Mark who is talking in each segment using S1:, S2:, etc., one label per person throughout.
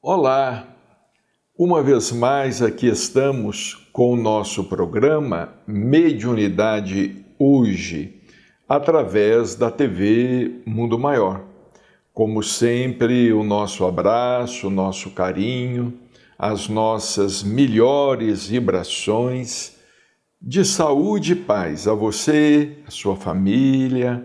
S1: Olá, uma vez mais aqui estamos com o nosso programa Mediunidade Hoje, através da TV Mundo Maior. Como sempre, o nosso abraço, o nosso carinho, as nossas melhores vibrações de saúde e paz a você, a sua família,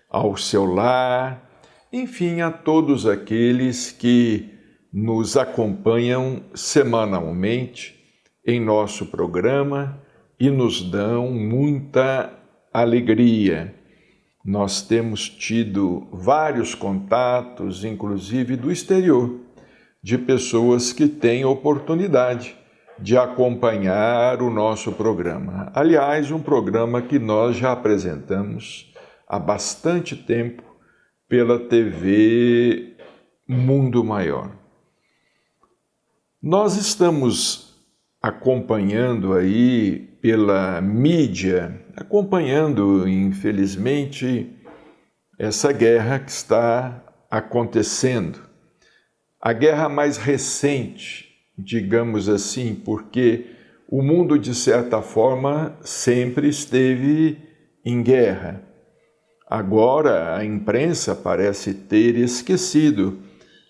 S1: ao seu lar, enfim, a todos aqueles que nos acompanham semanalmente em nosso programa e nos dão muita alegria. Nós temos tido vários contatos, inclusive do exterior, de pessoas que têm oportunidade de acompanhar o nosso programa. Aliás, um programa que nós já apresentamos há bastante tempo pela TV Mundo Maior. Nós estamos acompanhando aí pela mídia, acompanhando, infelizmente, essa guerra que está acontecendo. A guerra mais recente, digamos assim, porque o mundo, de certa forma, sempre esteve em guerra. Agora, a imprensa parece ter esquecido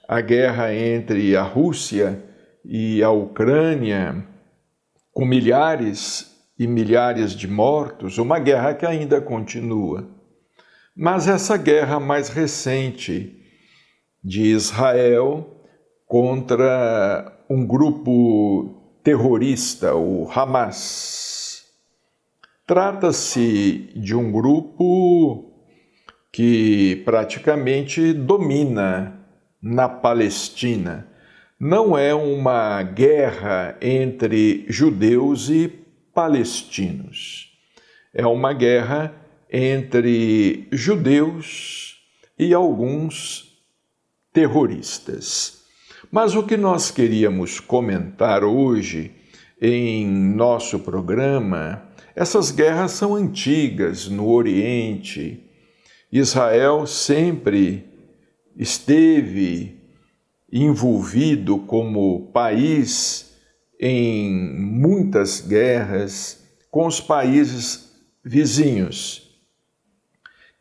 S1: a guerra entre a Rússia e a Ucrânia, com milhares e milhares de mortos, uma guerra que ainda continua. Mas essa guerra mais recente de Israel contra um grupo terrorista, o Hamas. Trata-se de um grupo que praticamente domina na Palestina. Não é uma guerra entre judeus e palestinos. É uma guerra entre judeus e alguns terroristas. Mas o que nós queríamos comentar hoje em nosso programa, essas guerras são antigas no Oriente. Israel sempre esteve envolvido como país em muitas guerras com os países vizinhos.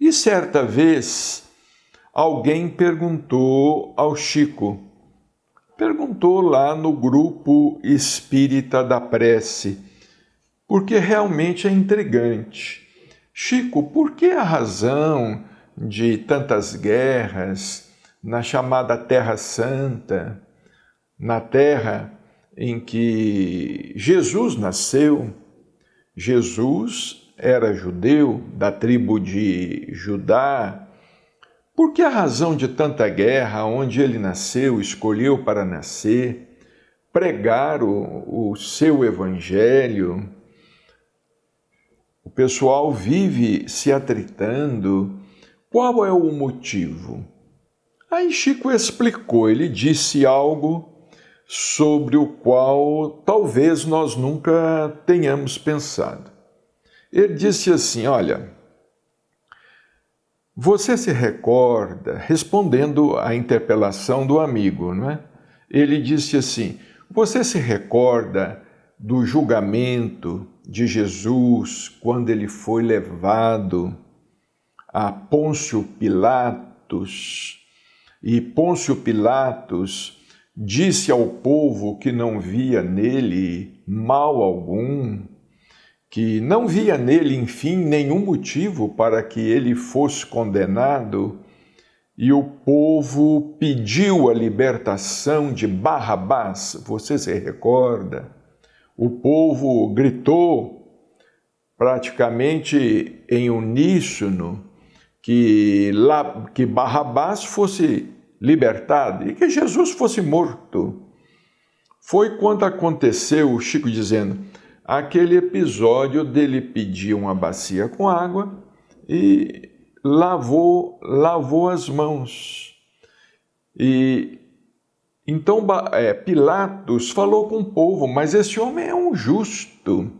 S1: E certa vez alguém perguntou ao Chico, perguntou lá no grupo Espírita da Prece, porque realmente é intrigante. Chico, por que a razão de tantas guerras na chamada Terra Santa, na terra em que Jesus nasceu? Jesus era judeu, da tribo de Judá. Por que a razão de tanta guerra onde ele nasceu, escolheu para nascer, pregar o seu evangelho? O pessoal vive se atritando. Qual é o motivo? Aí Chico explicou, ele disse algo sobre o qual talvez nós nunca tenhamos pensado. Ele disse assim, olha, você se recorda, respondendo à interpelação do amigo, não é? Ele disse assim, você se recorda do julgamento de Jesus quando ele foi levado a Pôncio Pilatos, e Pôncio Pilatos disse ao povo que não via nele mal algum, que não via nele, enfim, nenhum motivo para que ele fosse condenado, e o povo pediu a libertação de Barrabás. Você se recorda? O povo gritou praticamente em uníssono que Barrabás fosse libertado e que Jesus fosse morto. Foi quando aconteceu, o Chico dizendo, aquele episódio dele pedir uma bacia com água e lavou as mãos. E então Pilatos falou com o povo, mas este homem é um justo.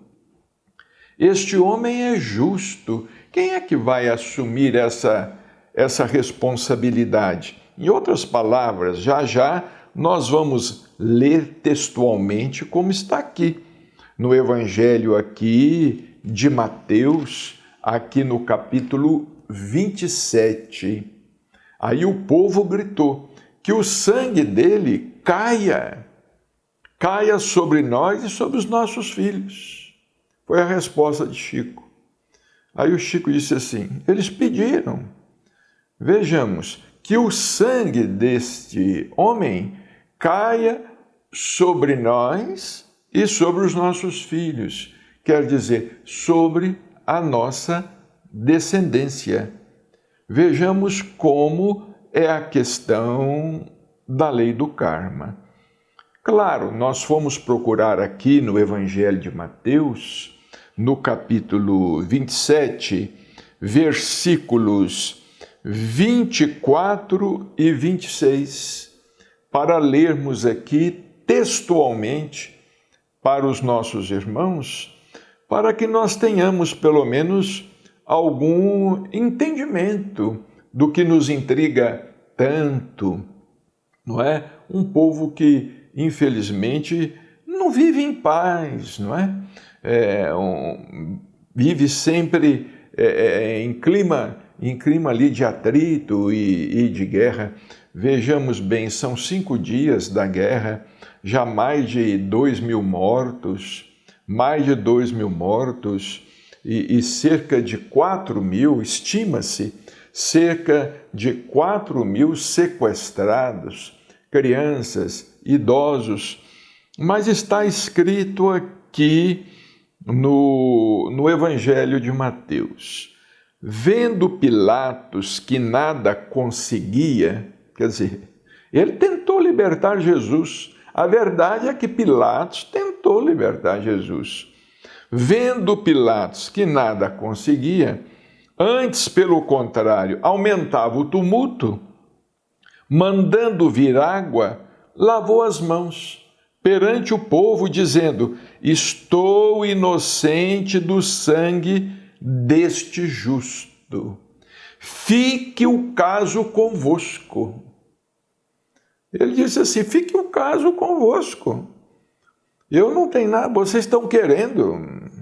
S1: Este homem é justo. Quem é que vai assumir essa responsabilidade? Em outras palavras, já nós vamos ler textualmente como está aqui, no Evangelho aqui de Mateus, aqui no capítulo 27. Aí o povo gritou que o sangue dele caia sobre nós e sobre os nossos filhos. Foi a resposta de Chico. Aí o Chico disse assim, eles pediram, vejamos, que o sangue deste homem caia sobre nós e sobre os nossos filhos, quer dizer, sobre a nossa descendência. Vejamos como é a questão da lei do karma. Claro, nós fomos procurar aqui no Evangelho de Mateus, no capítulo 27, versículos 24 e 26, para lermos aqui textualmente para os nossos irmãos, para que nós tenhamos pelo menos algum entendimento do que nos intriga tanto, não é? Um povo que, infelizmente, não vive em paz, não é? Vive sempre em clima ali de atrito e de guerra. Vejamos bem, são 5 dias da guerra, já mais de 2.000 mortos, e cerca de 4.000, estima-se, cerca de 4.000 sequestrados, crianças, idosos. Mas está escrito aqui no Evangelho de Mateus, vendo Pilatos que nada conseguia, quer dizer, ele tentou libertar Jesus. A verdade é que Pilatos tentou libertar Jesus. Vendo Pilatos que nada conseguia, antes, pelo contrário, aumentava o tumulto, mandando vir água, lavou as mãos perante o povo, dizendo, estou inocente do sangue deste justo. Fique o caso convosco. Ele disse assim, fique o caso convosco. Eu não tenho nada, vocês estão querendo,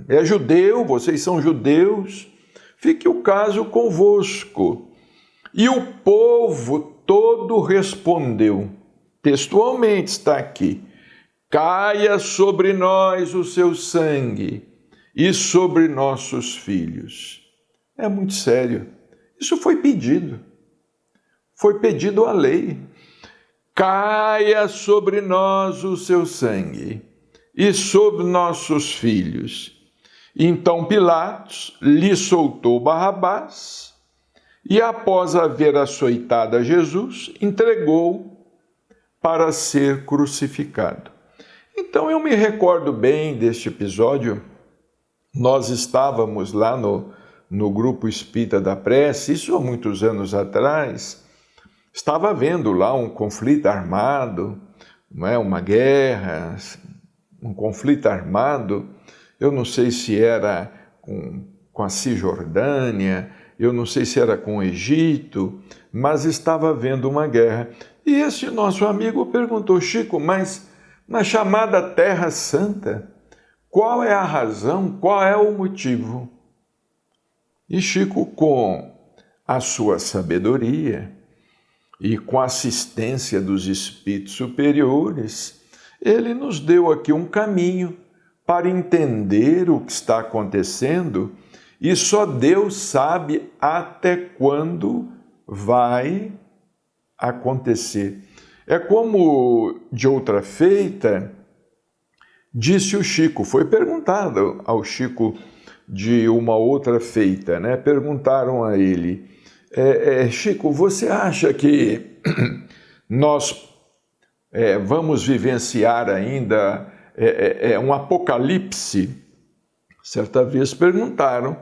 S1: é judeu, vocês são judeus, fique o caso convosco. E o povo todo respondeu, textualmente está aqui, caia sobre nós o seu sangue e sobre nossos filhos. É muito sério, isso foi pedido à lei. Caia sobre nós o seu sangue e sobre nossos filhos. Então Pilatos lhe soltou Barrabás e, após haver açoitado a Jesus, entregou para ser crucificado. Então eu me recordo bem deste episódio. Nós estávamos lá no grupo Espírita da Prece, isso há muitos anos atrás. Estava havendo lá um conflito armado, não é? Uma guerra, um conflito armado. Eu não sei se era com a Cisjordânia, eu não sei se era com o Egito, mas estava havendo uma guerra. E esse nosso amigo perguntou, Chico, mas na chamada Terra Santa, qual é a razão, qual é o motivo? E Chico, com a sua sabedoria e com a assistência dos espíritos superiores, ele nos deu aqui um caminho para entender o que está acontecendo, e só Deus sabe até quando vai acontecer. É como de outra feita, disse o Chico, foi perguntado ao Chico de uma outra feita, né? Perguntaram a ele, Chico, você acha que nós vamos vivenciar ainda um apocalipse? Certa vez perguntaram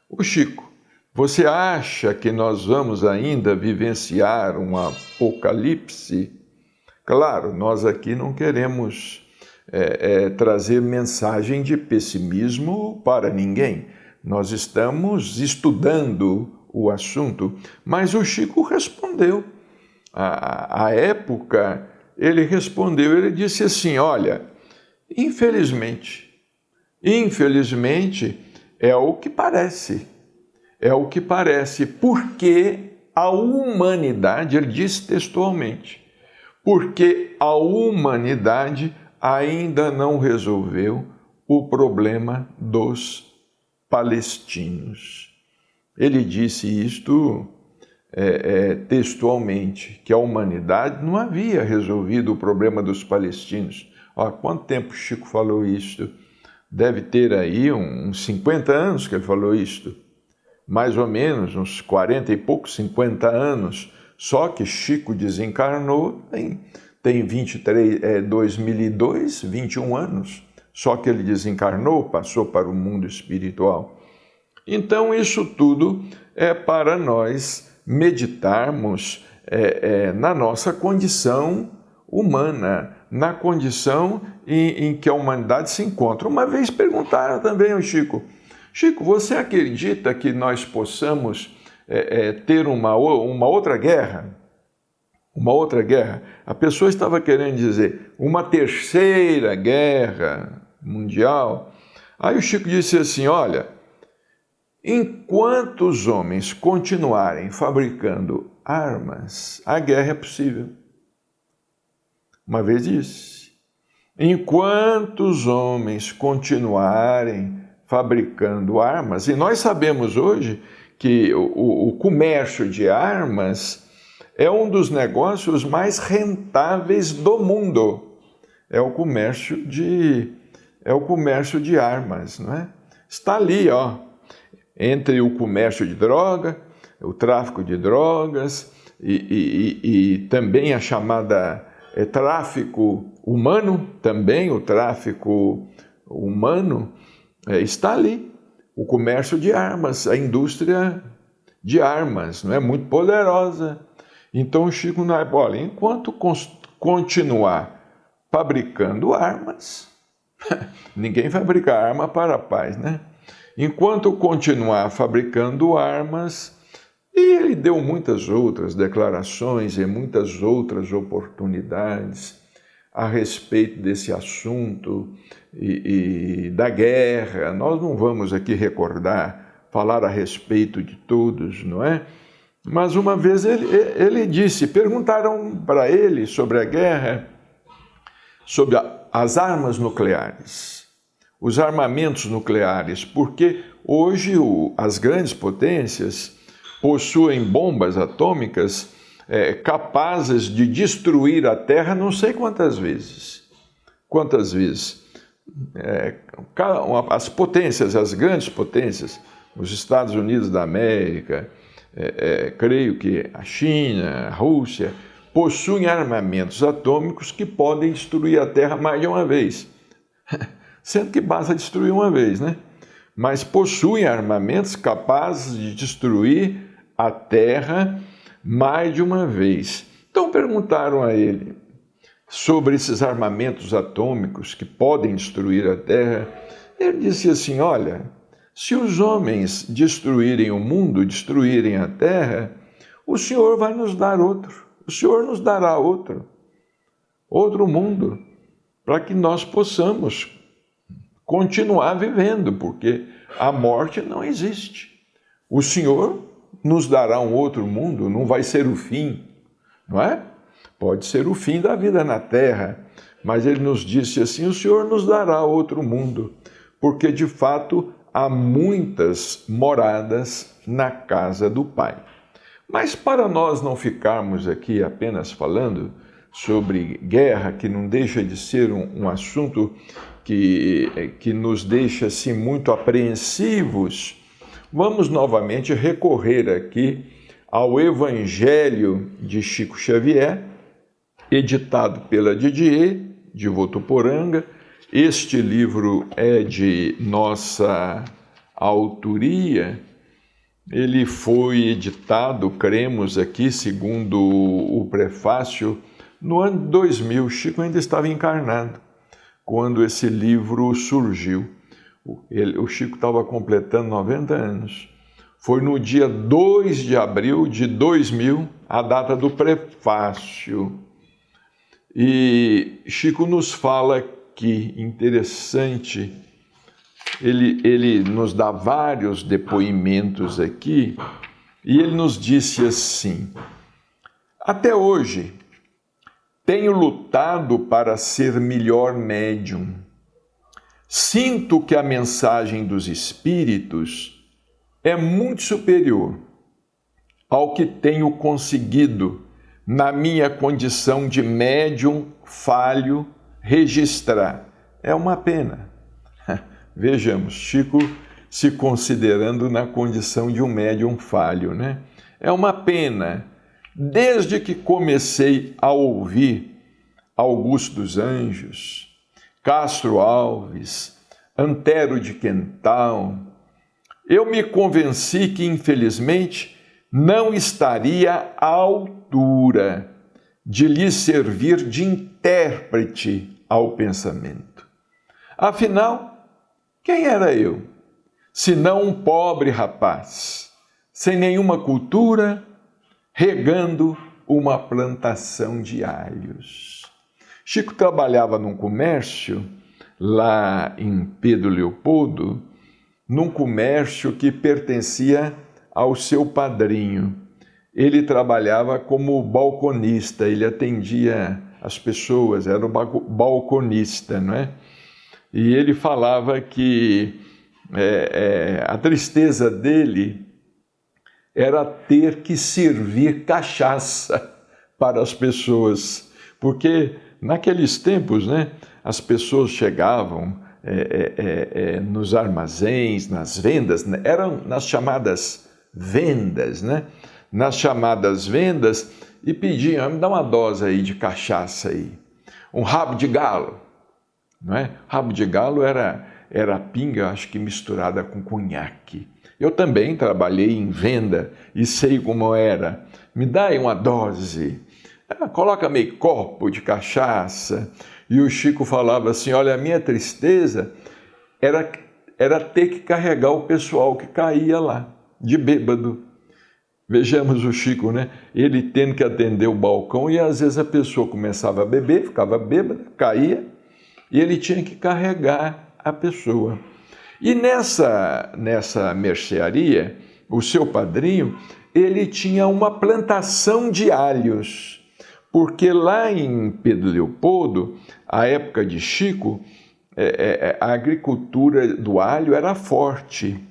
S1: o Chico, você acha que nós vamos ainda vivenciar um apocalipse? Claro, nós aqui não queremos trazer mensagem de pessimismo para ninguém. Nós estamos estudando o assunto, mas o Chico respondeu. A época ele respondeu, ele disse assim, olha, infelizmente é o que parece, porque a humanidade, ele disse textualmente, porque a humanidade ainda não resolveu o problema dos palestinos. Ele disse isto textualmente, que a humanidade não havia resolvido o problema dos palestinos. Há quanto tempo Chico falou isto? Deve ter aí uns 50 anos que ele falou isto. Mais ou menos, uns 40 e poucos, 50 anos. Só que Chico desencarnou, tem 2002, 21 anos. Só que ele desencarnou, passou para o mundo espiritual. Então, isso tudo é para nós meditarmos na nossa condição humana, na condição em que a humanidade se encontra. Uma vez perguntaram também ao Chico, você acredita que nós possamos ter uma outra guerra? Uma outra guerra? A pessoa estava querendo dizer uma terceira guerra mundial. Aí o Chico disse assim, olha, enquanto os homens continuarem fabricando armas, a guerra é possível. Uma vez disse, enquanto os homens continuarem fabricando armas, e nós sabemos hoje que o comércio de armas é um dos negócios mais rentáveis do mundo. É o comércio de armas, não é? Está ali, ó, entre o comércio de droga, o tráfico de drogas e também a chamada tráfico humano, também o tráfico humano, está ali. O comércio de armas, a indústria de armas, não é muito poderosa. Então o Chico, olha, enquanto continuar fabricando armas, ninguém fabrica arma para a paz, né? Enquanto continuar fabricando armas, e ele deu muitas outras declarações e muitas outras oportunidades a respeito desse assunto e da guerra. Nós não vamos aqui falar a respeito de todos, não é? Mas uma vez ele disse, perguntaram para ele sobre a guerra, sobre as armas nucleares, os armamentos nucleares, porque hoje as grandes potências possuem bombas atômicas capazes de destruir a Terra não sei quantas vezes. As potências, as grandes potências, os Estados Unidos da América, creio que a China, a Rússia, possuem armamentos atômicos que podem destruir a Terra mais de uma vez. Sendo que basta destruir uma vez, né? Mas possuem armamentos capazes de destruir a Terra mais de uma vez. Então perguntaram a ele sobre esses armamentos atômicos que podem destruir a Terra. Ele disse assim, olha, se os homens destruírem o mundo, destruírem a Terra, o Senhor vai nos dar outro. O Senhor nos dará outro mundo, para que nós possamos continuar vivendo, porque a morte não existe. O Senhor nos dará um outro mundo, não vai ser o fim, não é? Pode ser o fim da vida na Terra, mas ele nos disse assim, o Senhor nos dará outro mundo, porque de fato há muitas moradas na casa do Pai. Mas para nós não ficarmos aqui apenas falando sobre guerra, que não deixa de ser um assunto que nos deixa assim muito apreensivos, vamos novamente recorrer aqui ao Evangelho de Chico Xavier, editado pela Didier, de Votuporanga. Este livro é de nossa autoria. Ele foi editado, cremos aqui, segundo o prefácio, no ano de 2000. Chico ainda estava encarnado quando esse livro surgiu. O Chico estava completando 90 anos. Foi no dia 2 de abril de 2000, a data do prefácio. E Chico nos fala que, interessante, ele nos dá vários depoimentos aqui, e ele nos disse assim: até hoje tenho lutado para ser melhor médium. Sinto que a mensagem dos espíritos é muito superior ao que tenho conseguido na minha condição de médium falho registrar. É uma pena. Vejamos, Chico se considerando na condição de um médium falho, né? É uma pena. Desde que comecei a ouvir Augusto dos Anjos, Castro Alves, Antero de Quental, eu me convenci que, infelizmente, não estaria à altura de lhe servir de intérprete ao pensamento. Afinal, quem era eu? Senão um pobre rapaz, sem nenhuma cultura, regando uma plantação de alhos. Chico trabalhava num comércio, lá em Pedro Leopoldo, num comércio que pertencia ao seu padrinho. Ele trabalhava como balconista, ele atendia as pessoas, era o balconista, não é? E ele falava que a tristeza dele era ter que servir cachaça para as pessoas, porque naqueles tempos, né, as pessoas chegavam nos armazéns, nas vendas, né, eram nas chamadas vendas, né? Nas chamadas vendas, e pediam: me dá uma dose aí de cachaça aí, um rabo de galo, não é? Rabo de galo era pinga, acho que misturada com conhaque. Eu também trabalhei em venda e sei como era. Me dá aí uma dose, coloca meio copo de cachaça. E o Chico falava assim: olha, a minha tristeza era ter que carregar o pessoal que caía lá, de bêbado. Vejamos o Chico, né? Ele tendo que atender o balcão, e às vezes a pessoa começava a beber, ficava bêbada, caía, e ele tinha que carregar a pessoa. E nessa mercearia, o seu padrinho, ele tinha uma plantação de alhos, porque lá em Pedro Leopoldo, a época de Chico, a agricultura do alho era forte.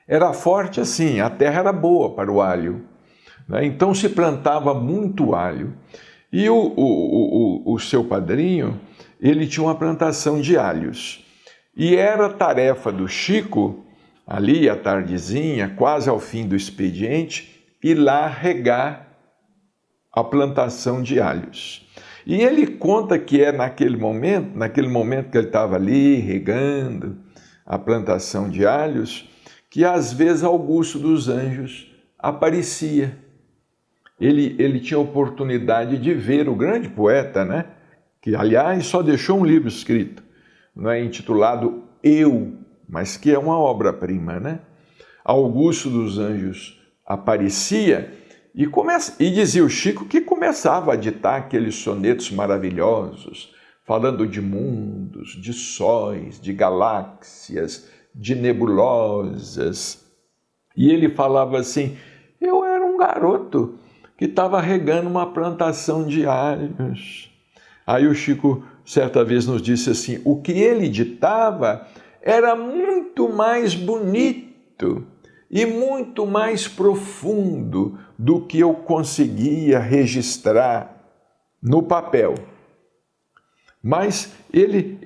S1: Era forte assim, a terra era boa para o alho, né? Então se plantava muito alho. E o seu padrinho, ele tinha uma plantação de alhos. E era tarefa do Chico, ali à tardezinha, quase ao fim do expediente, ir lá regar a plantação de alhos. E ele conta que naquele momento que ele estava ali regando a plantação de alhos, que às vezes Augusto dos Anjos aparecia. Ele tinha a oportunidade de ver o grande poeta, né? Que, aliás, só deixou um livro escrito, né? Intitulado Eu, mas que é uma obra-prima, né? Augusto dos Anjos aparecia e dizia o Chico que começava a ditar aqueles sonetos maravilhosos, falando de mundos, de sóis, de galáxias, de nebulosas. E ele falava assim: eu era um garoto que estava regando uma plantação de alhos. Aí o Chico certa vez nos disse assim: o que ele ditava era muito mais bonito e muito mais profundo do que eu conseguia registrar no papel. Mas ele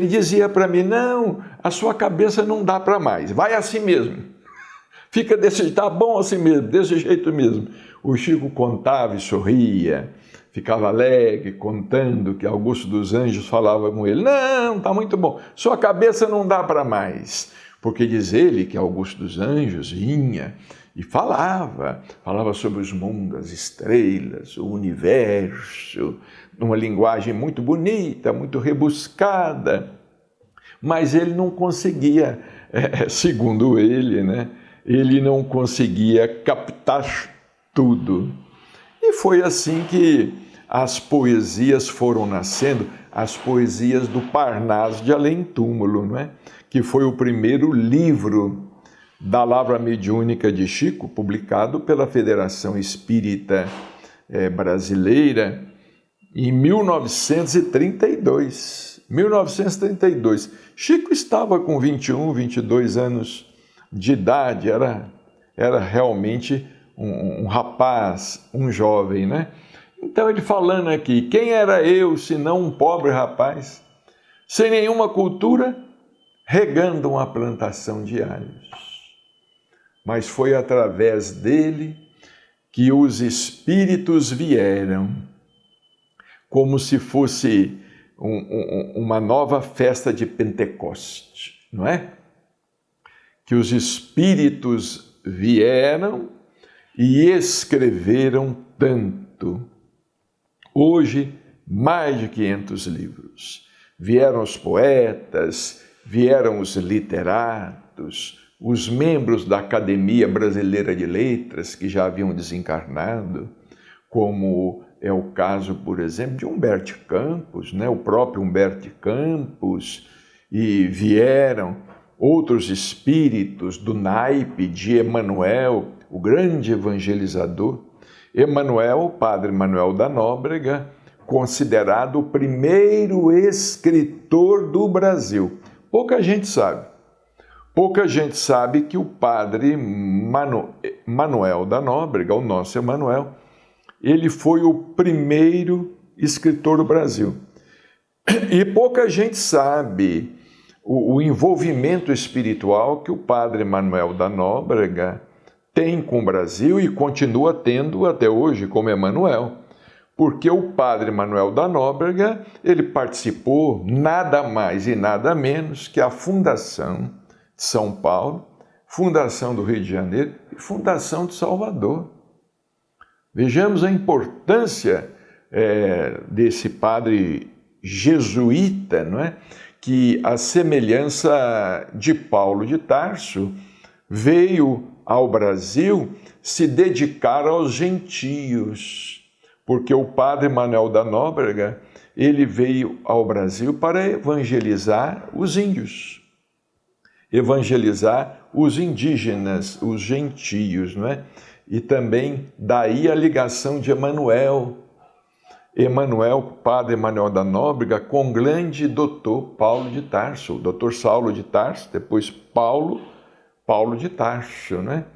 S1: dizia para mim: não, a sua cabeça não dá para mais, vai assim mesmo, fica desse jeito, tá bom assim mesmo, desse jeito mesmo. O Chico contava e sorria, ficava alegre, contando que Augusto dos Anjos falava com ele: não, tá muito bom, sua cabeça não dá para mais. Porque diz ele que Augusto dos Anjos vinha e falava sobre os mundos, as estrelas, o universo, numa linguagem muito bonita, muito rebuscada, mas ele não conseguia, segundo ele, né? Ele não conseguia captar tudo. E foi assim que as poesias foram nascendo, as poesias do Parnaso de Além-Túmulo, não é? Que foi o primeiro livro da Lavra Mediúnica de Chico, publicado pela Federação Espírita Brasileira em 1932. 1932. Chico estava com 21, 22 anos de idade, era realmente um rapaz, um jovem, né? Então ele falando aqui, quem era eu senão um pobre rapaz, sem nenhuma cultura, regando uma plantação de alhos. Mas foi através dele que os espíritos vieram, como se fosse uma nova festa de Pentecoste, não é? Que os espíritos vieram e escreveram tanto. Hoje, mais de 500 livros. Vieram os poetas, vieram os literatos, os membros da Academia Brasileira de Letras, que já haviam desencarnado, como é o caso, por exemplo, de Humberto Campos, né? O próprio Humberto Campos, e vieram outros espíritos do naipe de Emmanuel, o grande evangelizador. Emmanuel, Padre Manuel da Nóbrega, considerado o primeiro escritor do Brasil. Pouca gente sabe. Pouca gente sabe que o Padre Manuel da Nóbrega, o nosso Emmanuel, ele foi o primeiro escritor do Brasil. E pouca gente sabe o envolvimento espiritual que o Padre Manuel da Nóbrega tem com o Brasil e continua tendo até hoje como Emmanuel. Porque o Padre Manuel da Nóbrega, ele participou nada mais e nada menos que a fundação de São Paulo, fundação do Rio de Janeiro e fundação de Salvador. Vejamos a importância desse padre jesuíta, não é? Que, a semelhança de Paulo de Tarso, veio ao Brasil se dedicar aos gentios, porque o Padre Manuel da Nóbrega, ele veio ao Brasil para evangelizar os índios, evangelizar os indígenas, os gentios, não é? E também daí a ligação de Emmanuel, Padre Manuel da Nóbrega, com o grande doutor Paulo de Tarso, o doutor Saulo de Tarso, depois Paulo de Tarso, né?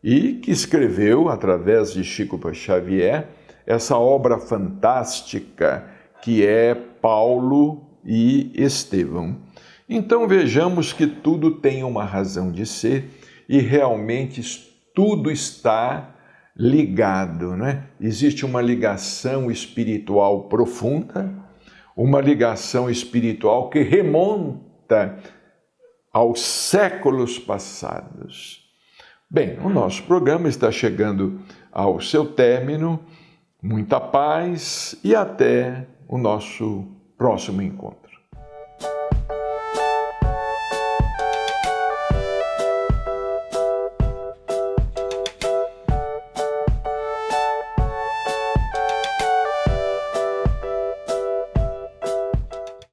S1: E que escreveu, através de Chico Xavier, essa obra fantástica que é Paulo e Estevão. Então vejamos que tudo tem uma razão de ser e realmente tudo está ligado, né? Existe uma ligação espiritual profunda, uma ligação espiritual que remonta aos séculos passados. Bem, o nosso programa está chegando ao seu término. Muita paz e até o nosso próximo encontro.